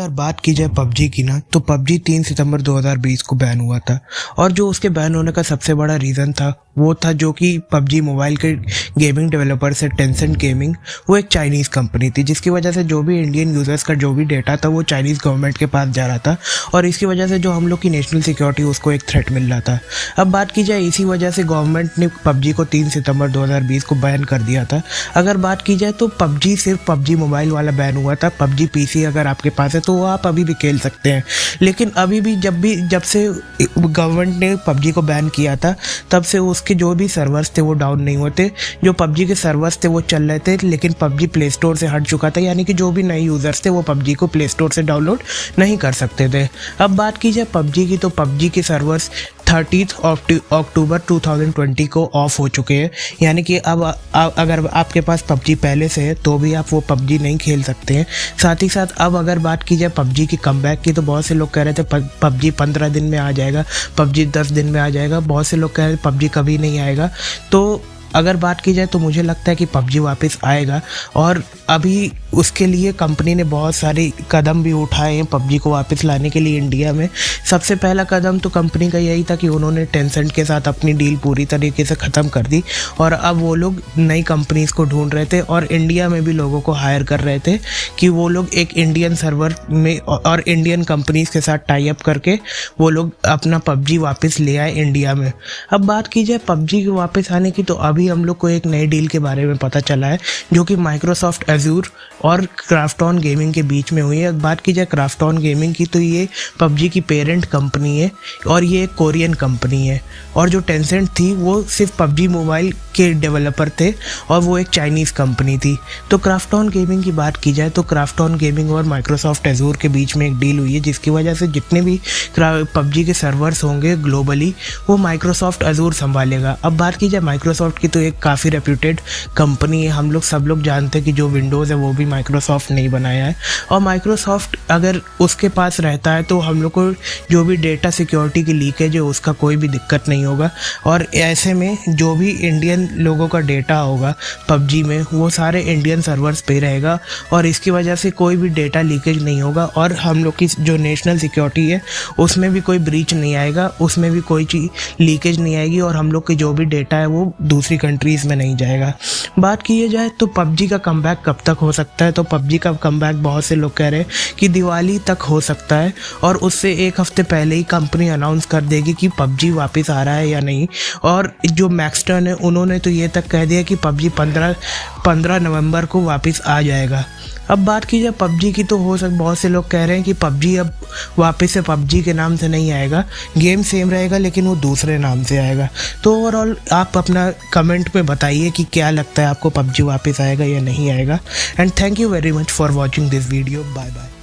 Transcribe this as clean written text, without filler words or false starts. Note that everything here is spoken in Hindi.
अगर बात की जाए पबजी की ना, तो पबजी 3 सितंबर 2020 को बैन हुआ था। और जो उसके बैन होने का सबसे बड़ा रीज़न था वो था जो कि पबजी मोबाइल के गेमिंग डेवलपर से टेंसेंट गेमिंग, वो एक चाइनीज़ कंपनी थी, जिसकी वजह से जो भी इंडियन यूज़र्स का जो भी डेटा था वो चाइनीज़ गवर्नमेंट के पास जा रहा था। और इसकी वजह से जो हम लोग की नेशनल सिक्योरिटी उसको एक थ्रेट मिल रहा था। अब बात की जाए, इसी वजह से गवर्नमेंट ने पबजी को 3 सितंबर 2020 को बैन कर दिया था। अगर बात की जाए तो पबजी सिर्फ पबजी मोबाइल वाला बैन हुआ था। पबजी पीसी अगर आपके पास है तो वो आप अभी भी खेल सकते हैं। लेकिन अभी भी जब से गवर्नमेंट ने पबजी को बैन किया था, तब से उसके जो भी सर्वर्स थे वो डाउन नहीं होते। जो पबजी के सर्वर्स थे वो चल रहे थे, लेकिन पबजी प्ले स्टोर से हट चुका था, यानी कि जो भी नए यूज़र्स थे वो पबजी को प्ले स्टोर से डाउनलोड नहीं कर सकते थे। अब बात की जाए पबजी की, तो पबजी के सर्वर्स 30 अक्टूबर 2020 को ऑफ हो चुके हैं, यानी कि अब अगर आपके पास पबजी पहले से है तो भी आप वो पबजी नहीं खेल सकते हैं। साथ ही साथ अब अगर बात की जाए पबजी की कमबैक की, तो बहुत से लोग कह रहे थे पबजी 15 दिन में आ जाएगा, पबजी 10 दिन में आ जाएगा। बहुत से लोग कह रहे थे पबजी कभी नहीं आएगा। तो अगर बात की जाए तो मुझे लगता है कि पबजी वापस आएगा, और अभी उसके लिए कंपनी ने बहुत सारे कदम भी उठाए हैं पबजी को वापस लाने के लिए इंडिया में। सबसे पहला कदम तो कंपनी का यही था कि उन्होंने टेंसेंट के साथ अपनी डील पूरी तरीके से ख़त्म कर दी, और अब वो लोग नई कंपनीज़ को ढूंढ रहे थे और इंडिया में भी लोगों को हायर कर रहे थे कि वो लोग एक इंडियन सर्वर में और इंडियन कंपनीज़ के साथ टाई अप करके वो लोग अपना पबजी वापस ले आए इंडिया में। अब बात की जाए पबजी के वापस आने की, तो अभी हम लोग को एक नई डील के बारे में पता चला है, जो कि माइक्रोसॉफ्ट एज्योर और क्राफ्टॉन गेमिंग के बीच में हुई है। बात की जाए क्राफ्टॉन गेमिंग की, तो ये पबजी की पेरेंट कंपनी है और ये एक कोरियन कंपनी है। और जो टेंसेंट थी वो सिर्फ पबजी मोबाइल के डेवलपर थे और वो एक चाइनीज़ कंपनी थी। तो क्राफ्टॉन गेमिंग की बात की जाए तो क्राफ्टॉन गेमिंग और माइक्रोसॉफ्ट एज्योर के बीच में एक डील हुई है, जिसकी वजह से जितने भी पबजी के सर्वर्स होंगे ग्लोबली वो माइक्रोसॉफ्ट एज्योर संभालेगा। अब बात की जाए माइक्रोसॉफ्ट की, तो एक काफ़ी रेप्यूटेड कंपनी है। हम लोग सब लोग जानते हैं कि जो विंडोज़ है वो भी माइक्रोसॉफ्ट ने बनाया है, और माइक्रोसॉफ्ट अगर उसके पास रहता है तो हम लोग को जो भी डेटा सिक्योरिटी की लीकेज है उसका कोई भी दिक्कत नहीं होगा। और ऐसे में जो भी इंडियन लोगों का डेटा होगा पबजी में वो सारे इंडियन सर्वर्स पे रहेगा, और इसकी वजह से कोई भी डेटा लीकेज नहीं होगा, और हम लोग की जो नेशनल सिक्योरिटी है उसमें भी कोई ब्रीच नहीं आएगा, उसमें भी कोई चीज़ लीकेज नहीं आएगी, और हम लोग की जो भी डेटा है वो दूसरी कंट्रीज़ में नहीं जाएगा। बात की जाए तो पबजी का कमबैक कब तक हो सकता है, तो पबजी का कमबैक बहुत से लोग कह रहे हैं कि दिवाली तक हो सकता है, और उससे एक हफ्ते पहले ही कंपनी अनाउंस कर देगी कि पबजी वापस आ रहा है या नहीं। और जो मैक्सटर्न है उन्होंने तो ये तक कह दिया कि पबजी 15 नवंबर को वापस आ जाएगा। अब बात की जाए पबजी की, तो बहुत से लोग कह रहे हैं कि पबजी अब वापस से पबजी के नाम से नहीं आएगा, गेम सेम रहेगा लेकिन वो दूसरे नाम से आएगा। तो ओवरऑल आप अपना कमेंट पे बताइए कि क्या लगता है आपको, पबजी वापस आएगा या नहीं आएगा। And thank you very much for watching this video. Bye bye.